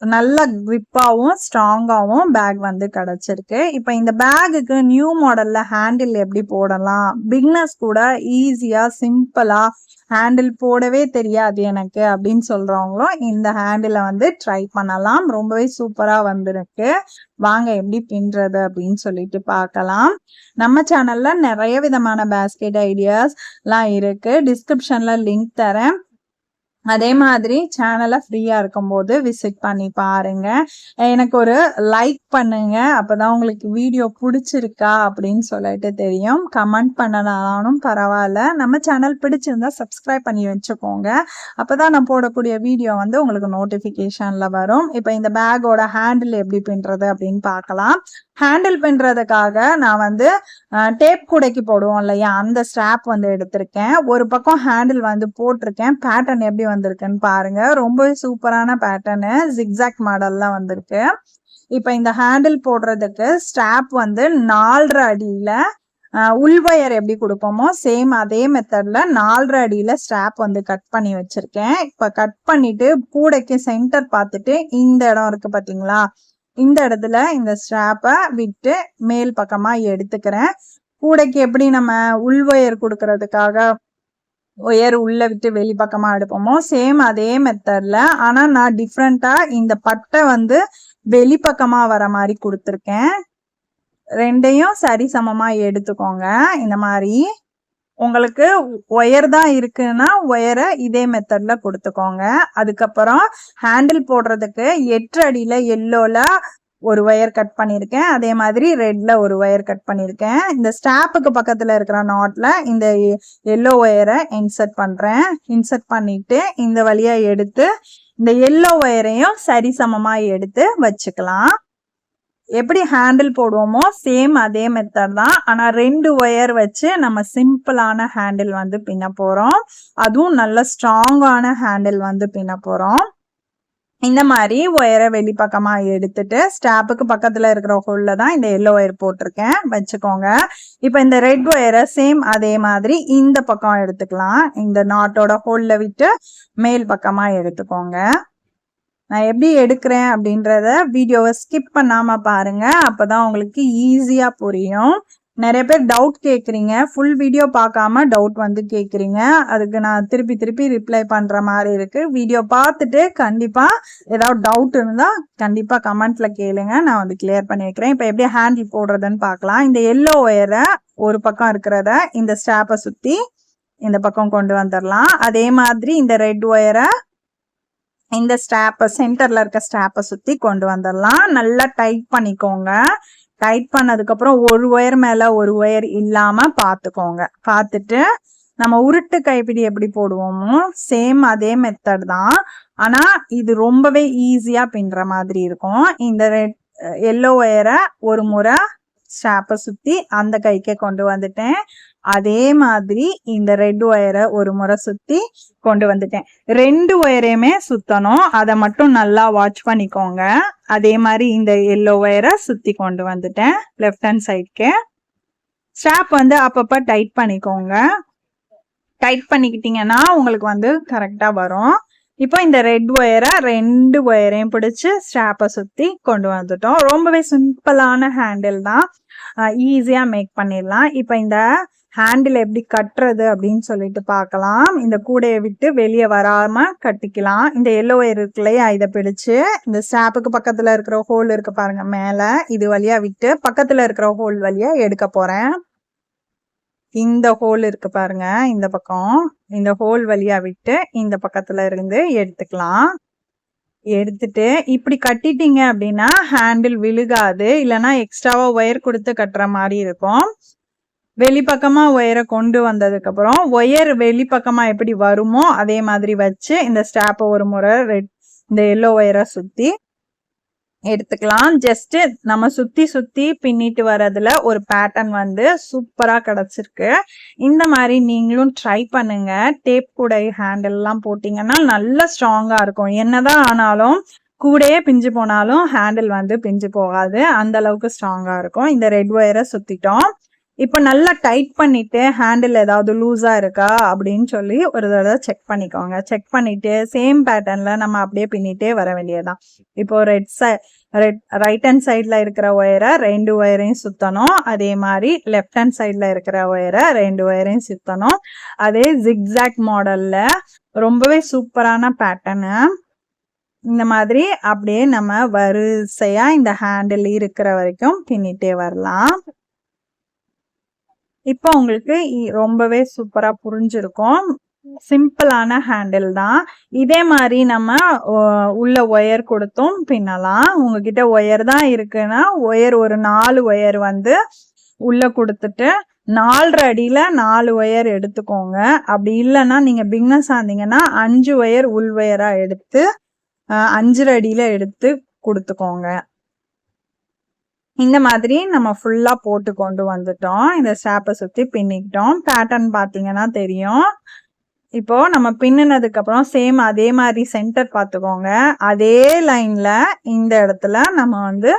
நல்ல கிரிப்பாவும் ஸ்ட்ராங்காவும் பேக் வந்து கிடைச்சிருக்கு. இப்ப இந்த பேக்குக்கு நியூ மாடல்ல ஹேண்டில் எப்படி போடலாம், பிகினர்ஸ் கூட ஈஸியா சிம்பிளா ஹேண்டில் போடவே தெரியாது எனக்கு அப்படின்னு சொல்றவங்களும் இந்த ஹேண்டில வந்து ட்ரை பண்ணலாம். ரொம்பவே சூப்பரா வந்திருக்கு. வாங்க எப்படி பின்றது அப்படின்னு சொல்லிட்டு பார்க்கலாம். நம்ம சேனல்ல நிறைய விதமான பேஸ்கெட் ஐடியாஸ் எல்லாம் இருக்கு. டிஸ்கிரிப்ஷன்ல லிங்க் தரேன். அதே மாதிரி சேனலை ஃப்ரீயா இருக்கும்போது விசிட் பண்ணி பாருங்க. எனக்கு ஒரு லைக் பண்ணுங்க. அப்பதான் உங்களுக்கு வீடியோ பிடிச்சிருக்கா அப்படின்னு சொல்லிட்டு தெரியும். கமெண்ட் பண்ணனாலும் பரவாயில்ல. நம்ம சேனல் பிடிச்சிருந்தா சப்ஸ்கிரைப் பண்ணி வச்சுக்கோங்க. அப்பதான் நான் போடக்கூடிய வீடியோ வந்து உங்களுக்கு நோட்டிபிகேஷன்ல வரும். இப்ப இந்த பேக்கோட ஹேண்டில் எப்படி பின்றது அப்படின்னு பார்க்கலாம். ஹேண்டில் பின்றதுக்காக நான் வந்து டேப் கூடைக்கு போடுவோம் இல்லையா, அந்த ஸ்ட்ராப் வந்து எடுத்திருக்கேன். ஒரு பக்கம் ஹேண்டில் வந்து போட்டிருக்கேன். பேட்டர்ன் எப்படி வந்திருக்குன்னு பாருங்க. ரொம்பவே சூப்பரான பேட்டர்னு, ஜிக்ஸாக் மாடல்ல வந்திருக்கு. இப்ப இந்த ஹேண்டில் போடுறதுக்கு ஸ்ட்ராப் வந்து 4.5 அடியில உள்வயர் எப்படி கொடுப்போமோ சேம் அதே மெத்தட்ல 4.5 அடியில ஸ்ட்ராப் வந்து கட் பண்ணி வச்சிருக்கேன். இப்ப கட் பண்ணிட்டு கூடைக்கு சென்டர் பார்த்துட்டு இந்த இடம் இருக்கு பாத்தீங்களா, இந்த இடத்துல இந்த ஸ்ட்ராப்பை விட்டு மேல் பக்கமா எடுத்துக்கிறேன். கூடைக்கு எப்படி நம்ம உள்வயர் கொடுக்கறதுக்காக ஒயர் உள்ள விட்டு வெளி பக்கமா எடுப்போமோ சேம் அதே மெத்தட்ல, ஆனா நான் டிஃப்ரெண்டா இந்த பட்டை வந்து வெளிப்பக்கமா வர மாதிரி கொடுத்துருக்கேன். ரெண்டையும் சரி சமமா எடுத்துக்கோங்க. இந்த மாதிரி உங்களுக்கு ஒயர் தான் இருக்குன்னா ஒயரை இதே மெத்தட்ல கொடுத்துக்கோங்க. அதுக்கப்புறம் ஹேண்டில் போடுறதுக்கு 8 அடியில எல்லோல ஒரு ஒயர் கட் பண்ணியிருக்கேன். அதே மாதிரி ரெட்ல ஒரு ஒயர் கட் பண்ணியிருக்கேன். இந்த ஸ்டாப்புக்கு பக்கத்துல இருக்கிற நாட்ல இந்த எல்லோ ஒயரை இன்சர்ட் பண்றேன். இன்சர்ட் பண்ணிட்டு இந்த வழியா எடுத்து இந்த எல்லோ ஒயரையும் சரி சமமா எடுத்து வச்சுக்கலாம். எப்படி ஹேண்டில் போடுவோமோ சேம் அதே மெத்தட் தான். ஆனா 2 ஒயர் வச்சு நம்ம சிம்பிளான ஹேண்டில் வந்து பின்ன போறோம். அதுவும் நல்ல ஸ்ட்ராங்கான ஹேண்டில் வந்து பின்ன போறோம். இந்த மாதிரி ஒயரை வெளிப்பக்கமா எடுத்துட்டு ஸ்டாப்புக்கு பக்கத்துல இருக்கிற ஹோல்ல தான் இந்த எல்லோ ஒயர் போட்டிருக்கேன், வச்சுக்கோங்க. இப்ப இந்த ரெட் ஒயரை சேம் அதே மாதிரி இந்த பக்கம் எடுத்துக்கலாம். இந்த நாட்டோட ஹோல்ல விட்டு மேல் பக்கமா எடுத்துக்கோங்க. நான் எப்படி எடுக்கிறேன் அப்படின்றத வீடியோவை ஸ்கிப் பண்ணாம பாருங்க. அப்பதான் உங்களுக்கு ஈஸியா புரியும். நிறைய பேர் டவுட் கேட்குறீங்க, ஃபுல் வீடியோ பார்க்காம டவுட் வந்து கேட்குறீங்க. அதுக்கு நான் திருப்பி திருப்பி ரிப்ளை பண்ற மாதிரி இருக்கு. வீடியோ பார்த்துட்டு கண்டிப்பா ஏதாவது டவுட் இருந்தா கண்டிப்பா கமெண்ட்ல கேளுங்க, நான் வந்து கிளியர் பண்ணி வைக்கிறேன். இப்போ எப்படி ஹேண்டில் போடுறதுன்னு பார்க்கலாம். இந்த எல்லோ ஒயரை ஒரு பக்கம் இருக்கிறத இந்த ஸ்டாப்பை சுத்தி இந்த பக்கம் கொண்டு வந்துடலாம். அதே மாதிரி இந்த ரெட் ஒயரை இந்த ஸ்டாப்பை சென்டர்ல இருக்க ஸ்டாப்பை சுத்தி கொண்டு வந்துடலாம். நல்லா டைட் பண்ணிக்கோங்க. டைட் பண்ணதுக்கு அப்புறம் ஒரு ஒயர் மேல ஒரு ஒயர் இல்லாம பாத்துக்கோங்க. பார்த்துட்டு நம்ம உருட்டு கைப்பிடி எப்படி போடுவோமோ சேம் அதே மெத்தட் தான். ஆனா இது ரொம்பவே ஈஸியா பின்னுற மாதிரி இருக்கும். இந்த எல்லோ ஒயரை ஒரு முறை ஸ்டாப்பை சுத்தி அந்த கைக்கே கொண்டு வந்துட்டேன். அதே மாதிரி இந்த ரெட் ஒயரை ஒரு முறை சுத்தி கொண்டு வந்துட்டேன். 2 ஒயரையுமே சுத்தணும், அதை மட்டும் நல்லா வாட்ச் பண்ணிக்கோங்க. அதே மாதிரி இந்த எல்லோ ஒயரை சுத்தி கொண்டு வந்துட்டேன் லெஃப்ட் ஹேண்ட் சைட்க்கு. ஸ்டாப் வந்து அப்பப்ப டைட் பண்ணிக்கோங்க. டைட் பண்ணிக்கிட்டீங்கன்னா உங்களுக்கு வந்து கரெக்டா வரும். இப்போ இந்த ரெட் ஒயரை 2 ஒயரையும் பிடிச்சு ஸ்டாப்பை சுத்தி கொண்டு வந்துட்டோம். ரொம்பவே சிம்பிளான ஹேண்டில் தான், ஈஸியா மேக் பண்ணிடலாம். இப்போ இந்த ஹேண்டில் எப்படி கட்டுறது அப்படின்னு சொல்லிட்டு பார்க்கலாம். இந்த கூடையை விட்டு வெளியே வராம கட்டிக்கலாம். இந்த எல்லோ ஒயர் இருக்கு இல்லையா, இதை பிடிச்சு இந்த ஸ்டாப்புக்கு பக்கத்துல இருக்கிற ஹோல் இருக்கு பாருங்க மேல, இது வழியா விட்டு பக்கத்துல இருக்கிற ஹோல் வழியா எடுக்க போறேன். இந்த ஹோல் இருக்கு பாருங்க, இந்த பக்கம் இந்த ஹோல் வழியா விட்டு இந்த பக்கத்துல இருந்து எடுத்துக்கலாம். எடுத்துட்டு இப்படி கட்டிட்டீங்க அப்படின்னா ஹேண்டில் விழுகாது. இல்லைன்னா எக்ஸ்ட்ராவா ஒயர் கொடுத்து கட்டுற மாதிரி இருக்கும். வெளிப்பக்கமா ஒயரை கொண்டு வந்ததுக்கு அப்புறம் ஒயர் வெளிப்பக்கமா எப்படி வருமோ அதே மாதிரி வச்சு இந்த ஸ்டாப்பை ஒரு முறை இந்த எல்லோ ஒயரை சுத்தி எடுத்துக்கலாம். ஜஸ்ட் நம்ம சுத்தி சுத்தி பின்னிட்டு வர்றதுல ஒரு பேட்டர்ன் வந்து சூப்பரா கிடைச்சிருக்கு. இந்த மாதிரி நீங்களும் ட்ரை பண்ணுங்க. டேப் கூடை ஹேண்டில் எல்லாம் போட்டீங்கன்னா நல்லா ஸ்ட்ராங்கா இருக்கும். என்னதான் ஆனாலும் கூடையே பிஞ்சு போனாலும் ஹேண்டில் வந்து பிஞ்சு போகாது, அந்த அளவுக்கு ஸ்ட்ராங்கா இருக்கும். இந்த ரெட் ஒயரை சுத்திட்டோம். இப்ப நல்லா டைட் பண்ணிட்டு ஹேண்டில் ஏதாவது லூஸா இருக்கா அப்படின்னு சொல்லி ஒரு தடவை செக் பண்ணிக்கோங்க. செக் பண்ணிட்டு சேம் பேட்டர்ன்ல நம்ம அப்படியே பின்னிட்டே வர வேண்டியதுதான். இப்போ ரைட் ஹேண்ட் சைட்ல இருக்கிற ஒயரை 2 ஒயரையும் சுத்தணும். அதே மாதிரி லெஃப்ட் ஹேண்ட் சைட்ல இருக்கிற ஒயரை 2 ஒயரையும் சுத்தணும். அதே ஜிக்ஸாக் மாடல்ல ரொம்பவே சூப்பரான பேட்டர்னு. இந்த மாதிரி அப்படியே நம்ம வரிசையா இந்த ஹேண்டில் இருக்கிற வரைக்கும் பின்னிட்டே வரலாம். இப்போ உங்களுக்கு ரொம்பவே சூப்பரா புரிஞ்சிருக்கும். சிம்பிளான ஹேண்டில் தான். இதே மாதிரி நம்ம உள்ள ஒயர் கொடுத்தும் பின்னலாம். உங்ககிட்ட ஒயர் தான் இருக்குன்னா ஒயர் ஒரு 4 ஒயர் வந்து உள்ள கொடுத்துட்டு 4.5 அடியில 4 ஒயர் எடுத்துக்கோங்க. அப்படி இல்லைன்னா நீங்க பிகினர்ஸா இருந்தீங்கன்னா 5 ஒயர் உள் ஒயரா எடுத்து 5.5 அடியில எடுத்து கொடுத்துக்கோங்க. இந்த மாதிரி நம்ம ஃபுல்லா போட்டு கொண்டு வந்துட்டோம். இந்த ஸ்ட்ராப்பை சுத்தி பின்னிக்கிட்டோம். பேட்டர்ன் பாத்தீங்கன்னா தெரியும். இப்போ நம்ம பின்னினதுக்கு அப்புறம் சேம் அதே மாதிரி சென்டர் பார்த்துக்கோங்க. அதே லைன்ல இந்த இடத்துல நம்ம வந்து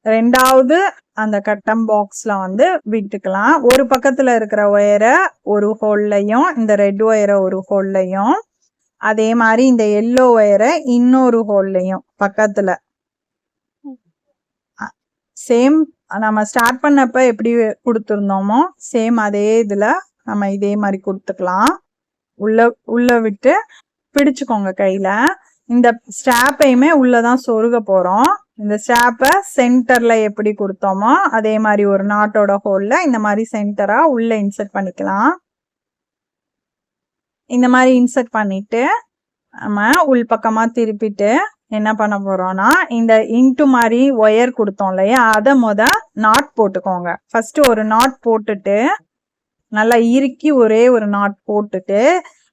2வது அந்த கட்டம் பாக்ஸ்ல வந்து விட்டுக்கலாம். ஒரு பக்கத்துல இருக்கிற ஒயரை ஒரு ஹோல்லையும் இந்த ரெட் ஒயரை ஒரு ஹோல்லையும் அதே மாதிரி இந்த எல்லோ ஒயரை இன்னொரு ஹோல்லையும் பக்கத்துல சேம் நம்ம ஸ்டார்ட் பண்ணப்ப எப்படி கொடுத்துருந்தோமோ சேம் அதே இதுல நம்ம இதே மாதிரி கொடுத்துக்கலாம். உள்ள விட்டு பிடிச்சுக்கோங்க கையில. இந்த ஸ்ட்ராப்பையுமே உள்ளதான் சொருக போறோம். இந்த ஸ்ட்ராப்பை சென்டர்ல எப்படி கொடுத்தோமோ அதே மாதிரி ஒரு நாட்டோட ஹோல்ல இந்த மாதிரி சென்டரா உள்ள இன்சர்ட் பண்ணிக்கலாம். இந்த மாதிரி இன்சர்ட் பண்ணிட்டு நம்ம உள் பக்கமா திருப்பிட்டு என்ன பண்ண போறோம்னா இந்த இன்ட்டு மாதிரி ஒயர் கொடுத்தோம் இல்லையா அதை நாட் போட்டுக்கோங்க. ஃபர்ஸ்ட் ஒரு நாட் போட்டுட்டு நல்லா இறுக்கி ஒரே ஒரு நாட் போட்டுட்டு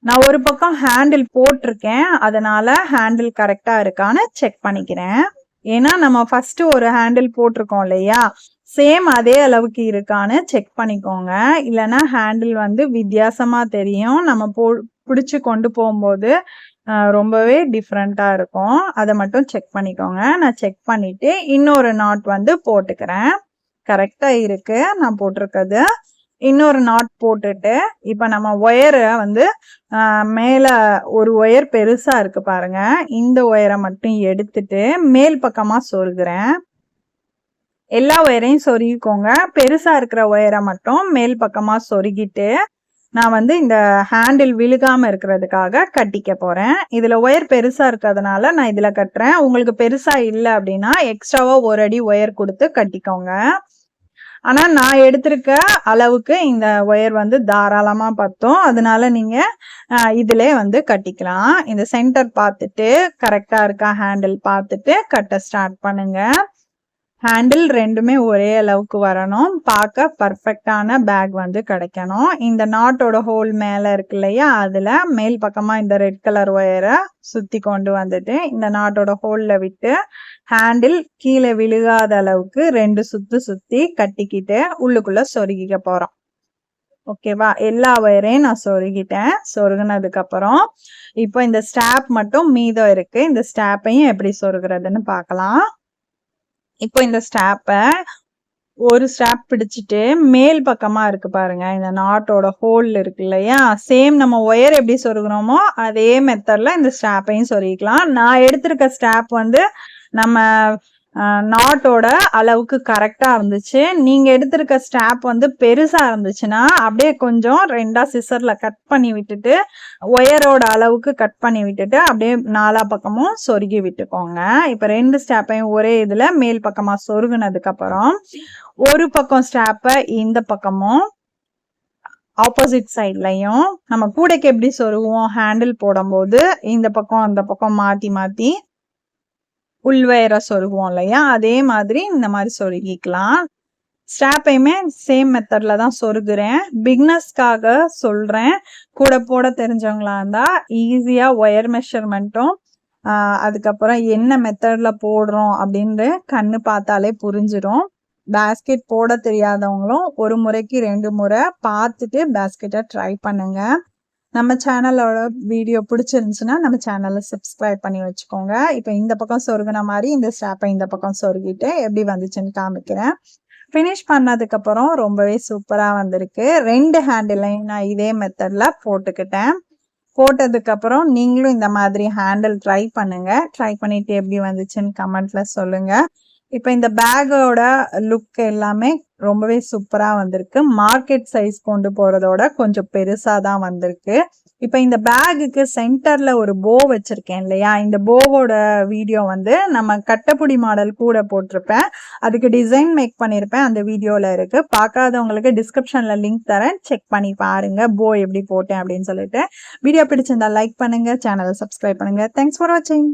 நான் ஒரு பக்கம் ஹேண்டில் போட்டிருக்கேன். அதனால ஹேண்டில் கரெக்டா இருக்கான்னு செக் பண்ணிக்கிறேன். ஏன்னா நம்ம ஃபர்ஸ்ட் ஒரு ஹேண்டில் போட்டிருக்கோம் இல்லையா சேம் அதே அளவுக்கு இருக்கான்னு செக் பண்ணிக்கோங்க. இல்லைன்னா ஹேண்டில் வந்து வித்தியாசமா தெரியும். நம்ம பிடிச்சு கொண்டு போகும்போது ரொம்பவே டிஃப்ரெண்டா இருக்கும். அதை மட்டும் செக் பண்ணிக்கோங்க. நான் செக் பண்ணிட்டு இன்னொரு நாட் வந்து போட்டுக்கிறேன். கரெக்டா இருக்கு நான் போட்டிருக்கிறது. இன்னொரு நாட் போட்டுட்டு இப்ப நம்ம ஒயரை வந்து மேல ஒரு ஒயர் பெருசா இருக்கு பாருங்க. இந்த ஒயரை மட்டும் எடுத்துட்டு மேல் பக்கமா சொருகிறேன். எல்லா ஒயரையும் சொருகிக்கோங்க. பெருசா இருக்கிற ஒயரை மட்டும் மேல் பக்கமா சொருகிட்டு நான் வந்து இந்த ஹேண்டில் விழுகாம இருக்கிறதுக்காக கட்டிக்க போறேன். இதுல ஒயர் பெருசா இருக்கிறதுனால நான் இதுல கட்டுறேன். உங்களுக்கு பெருசா இல்லை அப்படின்னா எக்ஸ்ட்ராவா 1 அடி ஒயர் கொடுத்து கட்டிக்கோங்க. ஆனா நான் எடுத்திருக்க அளவுக்கு இந்த ஒயர் வந்து தாராளமா பத்தும். அதனால நீங்க இதுல வந்து கட்டிக்கலாம். இந்த சென்டர் பார்த்துட்டு கரெக்டா இருக்கா ஹேண்டில் பார்த்துட்டு கட்ட ஸ்டார்ட் பண்ணுங்க. ஹேண்டில் ரெண்டுமே ஒரே அளவுக்கு வரணும். பார்க்க பர்ஃபெக்டான பேக் வந்து கிடைக்கணும். இந்த நாட்டோட ஹோல் மேல இருக்கு இல்லையா அதுல மேல் பக்கமா இந்த ரெட் கலர் ஒயரை சுத்தி கொண்டு வந்துட்டு இந்த நாட்டோட ஹோல்ல விட்டு ஹேண்டில் கீழே விழுகாத அளவுக்கு 2 சுத்து சுத்தி கட்டிக்கிட்டு உள்ளுக்குள்ள சொருகிக்க போறோம். ஓகேவா? எல்லா ஒயரையும் நான் சொருகிட்டேன். சொருகினதுக்கு அப்புறம் இப்போ இந்த ஸ்ட்ராப் மட்டும் மீதம் இருக்கு. இந்த ஸ்ட்ராப்பையும் எப்படி சொருகிறதுன்னு பார்க்கலாம். இப்போ இந்த ஸ்ட்ராப்பை ஒரு ஸ்ட்ராப் பிடிச்சிட்டு மேல் பக்கமா இருக்கு பாருங்க இந்த நாட்டோட ஹோல் இருக்கு இல்லையா சேம் நம்ம ஒயர் எப்படி சொருகிறோமோ அதே மெத்தட்ல இந்த ஸ்ட்ராப்பையும் சொருகிக்கலாம். நான் எடுத்திருக்க ஸ்ட்ராப் வந்து நம்ம நாட்டோட அளவுக்கு கரெக்டா இருந்துச்சு. நீங்க எடுத்திருக்க ஸ்ட்ராப் வந்து பெருசா இருந்துச்சுன்னா அப்படியே கொஞ்சம் 2ஆ சிசர்ல கட் பண்ணி விட்டுட்டு ஒயரோட அளவுக்கு கட் பண்ணி விட்டுட்டு அப்படியே 4 பக்கமும் சொருகி விட்டுக்கோங்க. இப்ப 2 ஸ்ட்ராப்பையும் ஒரே இதுல மேல் பக்கமா சொருகுனதுக்கு அப்புறம் ஒரு பக்கம் ஸ்ட்ராப்பை இந்த பக்கமும் ஆப்போசிட் சைட்லயும் நம்ம கூடைக்கு எப்படி சொருகுவோம் ஹேண்டில் போடும் போது இந்த பக்கம் அந்த பக்கம் மாத்தி மாத்தி உள்வயரை சொருகுவோம் இல்லையா அதே மாதிரி இந்த மாதிரி சொருகிக்கலாம். ஸ்ட்ராப்பையுமே சேம் மெத்தட்ல தான் சொருகுறேன். பிகினர்ஸ்க்காக சொல்றேன். கூட போட தெரிஞ்சவங்களா இருந்தா ஈஸியா ஒயர் மெஷர்மெண்ட்டும் அதுக்கப்புறம் என்ன மெத்தட்ல போடுறோம் அப்படின்னு கண்ணு பார்த்தாலே புரிஞ்சிடும். பேஸ்கெட் போட தெரியாதவங்களும் ஒரு முறைக்கு 2 முறை பார்த்துட்டு பேஸ்கெட்டை ட்ரை பண்ணுங்க. நம்ம சேனலோட வீடியோ பிடிச்சிருந்துச்சுன்னா நம்ம சேனலை சப்ஸ்கிரைப் பண்ணி வச்சுக்கோங்க. இப்போ இந்த பக்கம் சொருகின மாதிரி இந்த ஸ்ட்ராப்பை இந்த பக்கம் சொருகிட்டு எப்படி வந்துச்சுன்னு காமிக்கிறேன். ஃபினிஷ் பண்ணதுக்கப்புறம் ரொம்பவே சூப்பரா வந்திருக்கு. 2 ஹேண்டிலையும் நான் இதே மெத்தட்ல போட்டுக்கிட்டேன். போட்டதுக்கப்புறம் நீங்களும் இந்த மாதிரி ஹேண்டில் ட்ரை பண்ணுங்க. ட்ரை பண்ணிட்டு எப்படி வந்துச்சுன்னு கமெண்ட்ல சொல்லுங்க. இப்ப இந்த பேக்கோட லுக் எல்லாமே ரொம்பவே சூப்பரா வந்திருக்கு. மார்க்கெட் சைஸ் கொண்டு போறதோட கொஞ்சம் பெருசா தான் வந்திருக்கு. இப்ப இந்த பேக்குக்கு சென்டர்ல ஒரு போ வச்சிருக்கேன் இல்லையா? இந்த போவோட வீடியோ வந்து நம்ம கட்டப்புடி மாடல் கூட போட்டிருப்பேன். அதுக்கு டிசைன் மேக் பண்ணியிருப்பேன். அந்த வீடியோல இருக்கு. பார்க்காதவங்களுக்கு டிஸ்கிரிப்ஷன்ல லிங்க் தரேன். செக் பண்ணி பாருங்க. போ எப்படி போட்டேன் அப்படின்னு சொல்லிட்டு. வீடியோ பிடிச்சிருந்தா லைக் பண்ணுங்க. சேனலை சப்ஸ்கிரைப் பண்ணுங்க. தேங்க்ஸ் ஃபார் வாட்சிங்.